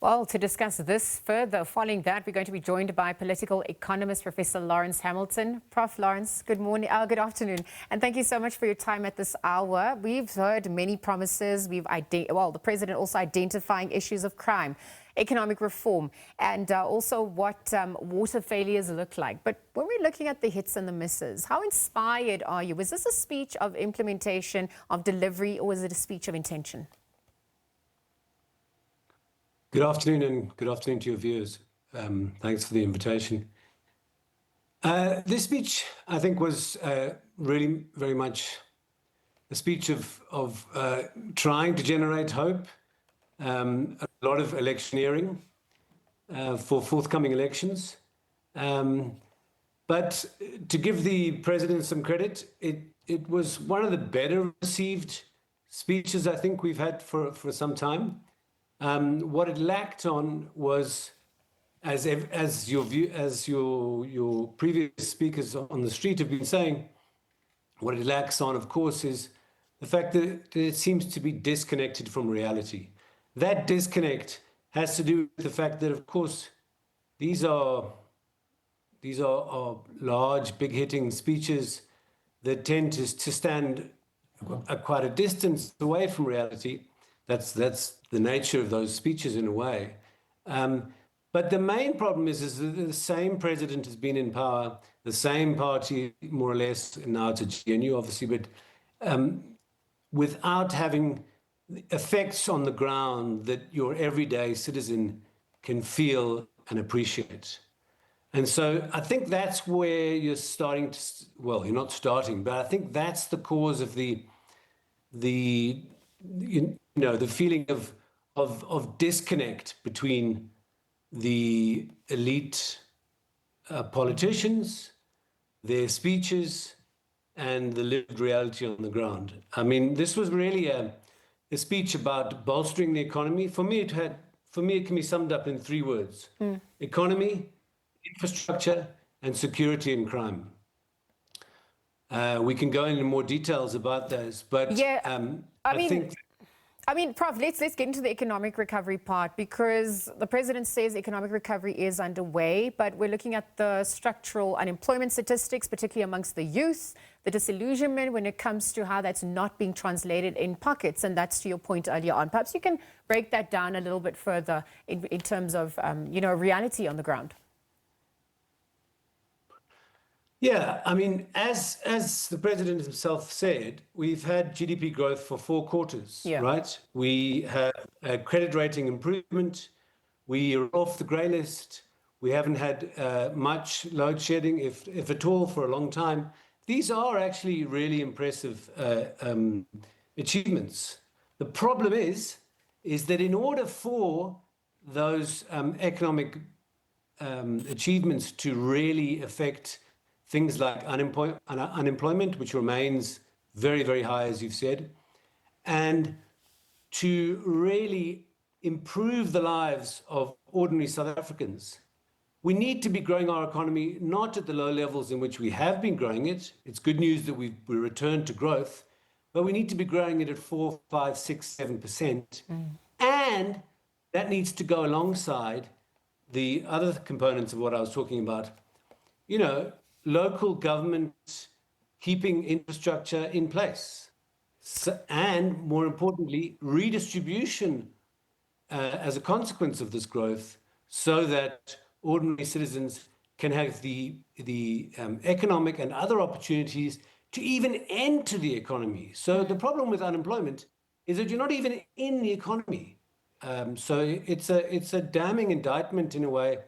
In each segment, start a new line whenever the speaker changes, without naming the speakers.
Well, to discuss this further, following that, we're going to be joined by political economist Professor Lawrence Hamilton. Prof. Lawrence, good morning, good afternoon, and thank you so much for your time at this hour. We've heard many promises. The president also identifying issues of crime, economic reform, and also what water failures look like. But when we're looking at the hits and the misses, how inspired are you? Was this a speech of implementation, of delivery, or was it a speech of intention?
Good afternoon, and good afternoon to your viewers. Thanks for the invitation. This speech, I think, was really very much a speech of trying to generate hope, a lot of electioneering for forthcoming elections. But to give the president some credit, it was one of the better received speeches I think we've had for some time. What it lacked on was, as your previous speakers on the street have been saying, what it lacks on, of course, is the fact that it seems to be disconnected from reality. That disconnect has to do with the fact that, of course, these are large, big-hitting speeches that tend to stand at quite a distance away from reality. That's the nature of those speeches in a way. But the main problem is that the same president has been in power, the same party, more or less, now it's a GNU, obviously, but without having effects on the ground that your everyday citizen can feel and appreciate. And so I think that's where you're starting to, well, you're not starting, but I think that's the cause of the feeling of disconnect between the elite politicians, their speeches, and the lived reality on the ground. I mean, this was really a speech about bolstering the economy. For me, it can be summed up in three words: economy, infrastructure, and security and crime. We can go into more details about those, but
yeah, I mean, Prof, let's get into the economic recovery part, because the president says economic recovery is underway, but we're looking at the structural unemployment statistics, particularly amongst the youth, the disillusionment when it comes to how that's not being translated in pockets, and that's to your point earlier on. Perhaps you can break that down a little bit further in terms of, reality on the ground.
Yeah, I mean, as the president himself said, we've had GDP growth for 4 quarters, right? We have a credit rating improvement. We are off the grey list. We haven't had much load shedding, if at all, for a long time. These are actually really impressive achievements. The problem is that in order for those economic achievements to really affect things like unemployment, which remains very, very high, as you've said, and to really improve the lives of ordinary South Africans, we need to be growing our economy not at the low levels in which we have been growing it. It's good news that we returned to growth, but we need to be growing it at 4, 5, 6, 7%. And that needs to go alongside the other components of what I was talking about. Local government keeping infrastructure in place, and more importantly, redistribution as a consequence of this growth, so that ordinary citizens can have the economic and other opportunities to even enter the economy. So the problem with unemployment is that you're not even in the economy. So it's a damning indictment in a way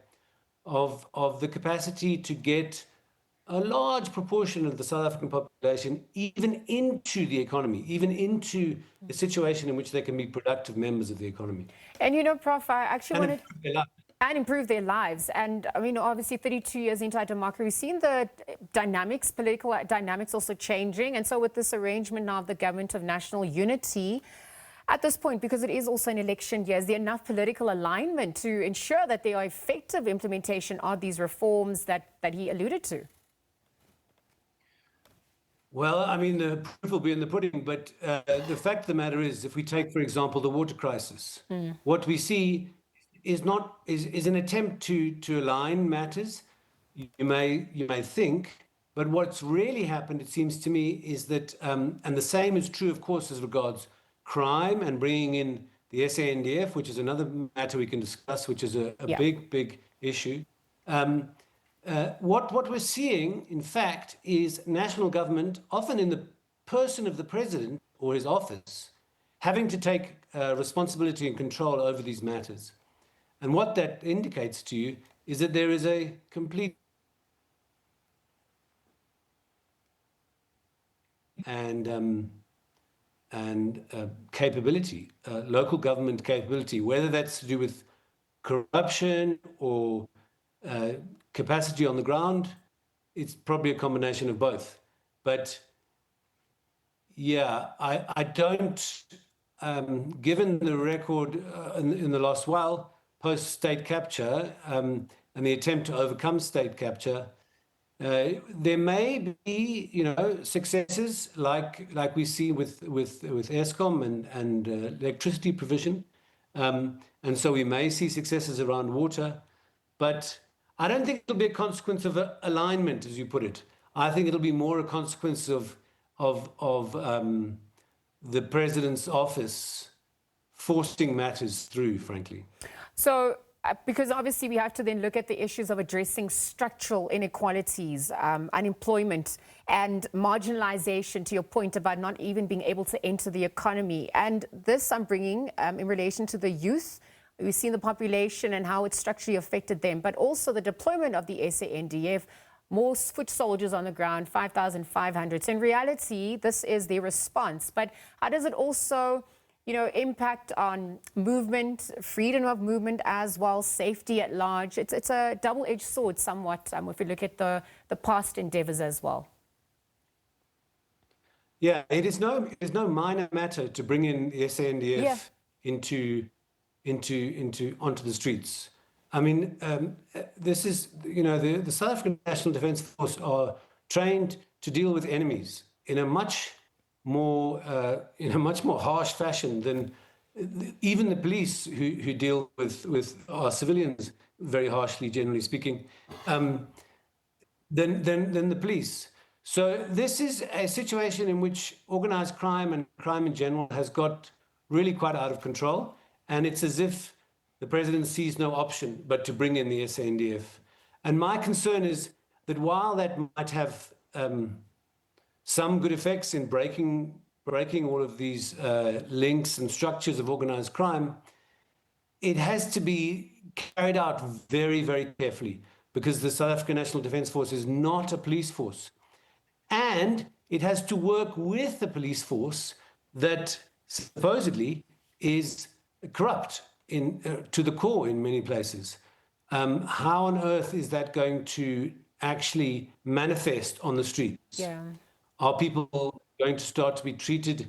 of the capacity to get a large proportion of the South African population even into the economy, even into a situation in which they can be productive members of the economy.
And Prof, I actually wanted and improve their lives. And I mean, obviously 32 years into our democracy, we've seen the political dynamics also changing. And so with this arrangement now of the government of national unity, at this point, because it is also an election year, is there enough political alignment to ensure that there are effective implementation of these reforms that he alluded to?
Well, I mean, the proof will be in the pudding, but the fact of the matter is, if we take, for example, the water crisis, what we see is an attempt to align matters. You may think, but what's really happened, it seems to me, is that, and the same is true, of course, as regards crime and bringing in the SANDF, which is another matter we can discuss, which is a big issue. What we're seeing, in fact, is national government, often in the person of the president or his office, having to take responsibility and control over these matters. And what that indicates to you is that there is a complete and capability, local government capability, whether that's to do with corruption or capacity on the ground. It's probably a combination of both. But yeah, I don't, given the record in the last while, post-state capture and the attempt to overcome state capture, there may be, successes like we see with Eskom and electricity provision, and so we may see successes around water, but I don't think it'll be a consequence of alignment, as you put it. I think it'll be more a consequence of the president's office forcing matters through, frankly.
So, because obviously we have to then look at the issues of addressing structural inequalities, unemployment and marginalization, to your point about not even being able to enter the economy. And this I'm bringing in relation to the youth. We've seen the population and how it's structurally affected them, but also the deployment of the SANDF, more foot soldiers on the ground, 5,500. So in reality, this is their response. But how does it also, impact on movement, freedom of movement as well, safety at large? It's a double-edged sword somewhat if we look at the past endeavors as well.
Yeah, it is no minor matter to bring in the SANDF onto the streets. I mean, this is, the South African National Defence Force are trained to deal with enemies in a much more harsh fashion than even the police who deal with our civilians very harshly, generally speaking, than the police. So this is a situation in which organized crime and crime in general has got really quite out of control, and it's as if the president sees no option but to bring in the SANDF. And my concern is that while that might have some good effects in breaking all of these links and structures of organized crime, it has to be carried out very, very carefully, because the South African National Defence Force is not a police force. And it has to work with the police force that supposedly is corrupt to the core in many places. How on earth is that going to actually manifest on the streets?
Yeah.
Are people going to start to be treated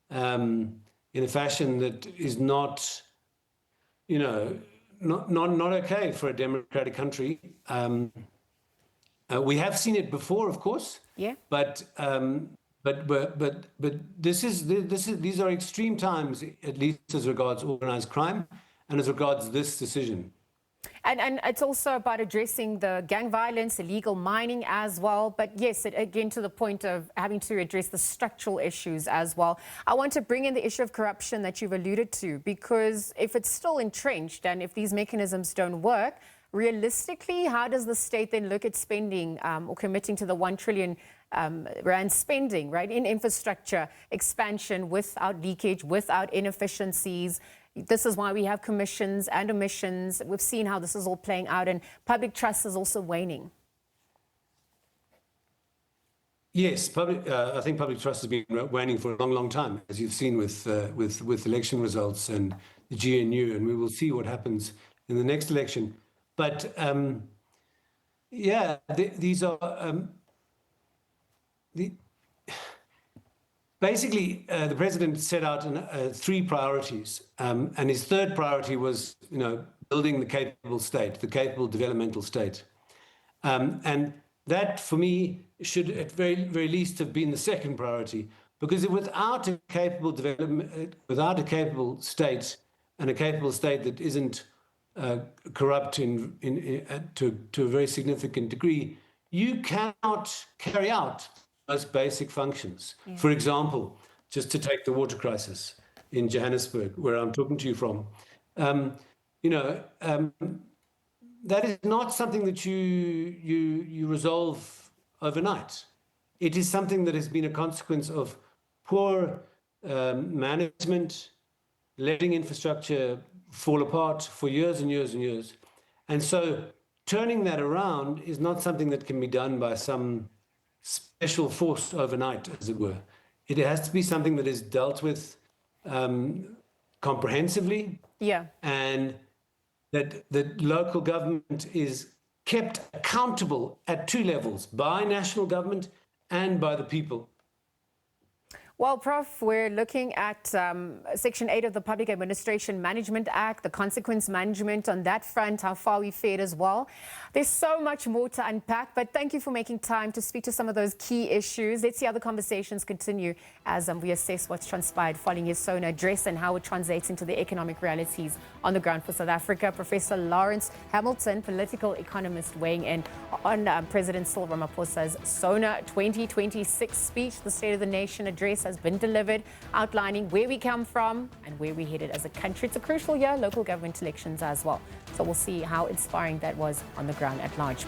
in a fashion that is not okay for a democratic country? We have seen it before, of course.
Yeah.
But these are extreme times, at least as regards organized crime and as regards this decision.
And it's also about addressing the gang violence, illegal mining as well. But yes, again, to the point of having to address the structural issues as well. I want to bring in the issue of corruption that you've alluded to, because if it's still entrenched and if these mechanisms don't work, realistically, how does the state then look at spending or committing to the 1 trillion rand spending, right, in infrastructure expansion without leakage, without inefficiencies? This is why we have commissions and omissions. We've seen how this is all playing out, and public trust is also waning.
Yes, I think public trust has been waning for a long, long time, as you've seen with election results and the GNU, and we will see what happens in the next election. But these are basically the president set out 3 priorities, and his third priority was, building the capable state, the capable developmental state, and that, for me, should at very least have been the second priority, because without a capable development, without a capable state, and a capable state that isn't corrupt to a very significant degree, you cannot carry out those basic functions. Yeah. For example, just to take the water crisis in Johannesburg, where I'm talking to you from, that is not something that you resolve overnight. It is something that has been a consequence of poor management, letting infrastructure fall apart for years and years and years. And so turning that around is not something that can be done by some special force overnight, as it were. It has to be something that is dealt with comprehensively.
Yeah.
And that local government is kept accountable at two levels, by national government and by the people.
Well, Prof, we're looking at Section 8 of the Public Administration Management Act, the consequence management on that front, how far we fared as well. There's so much more to unpack, but thank you for making time to speak to some of those key issues. Let's see how the conversations continue as we assess what's transpired following his SONA address and how it translates into the economic realities on the ground for South Africa. Professor Lawrence Hamilton, political economist, weighing in on President Cyril Ramaphosa's SONA 2026 speech. The State of the Nation address has been delivered, outlining where we come from and where we're headed as a country. It's a crucial year, local government elections as well. So we'll see how inspiring that was on the ground at large.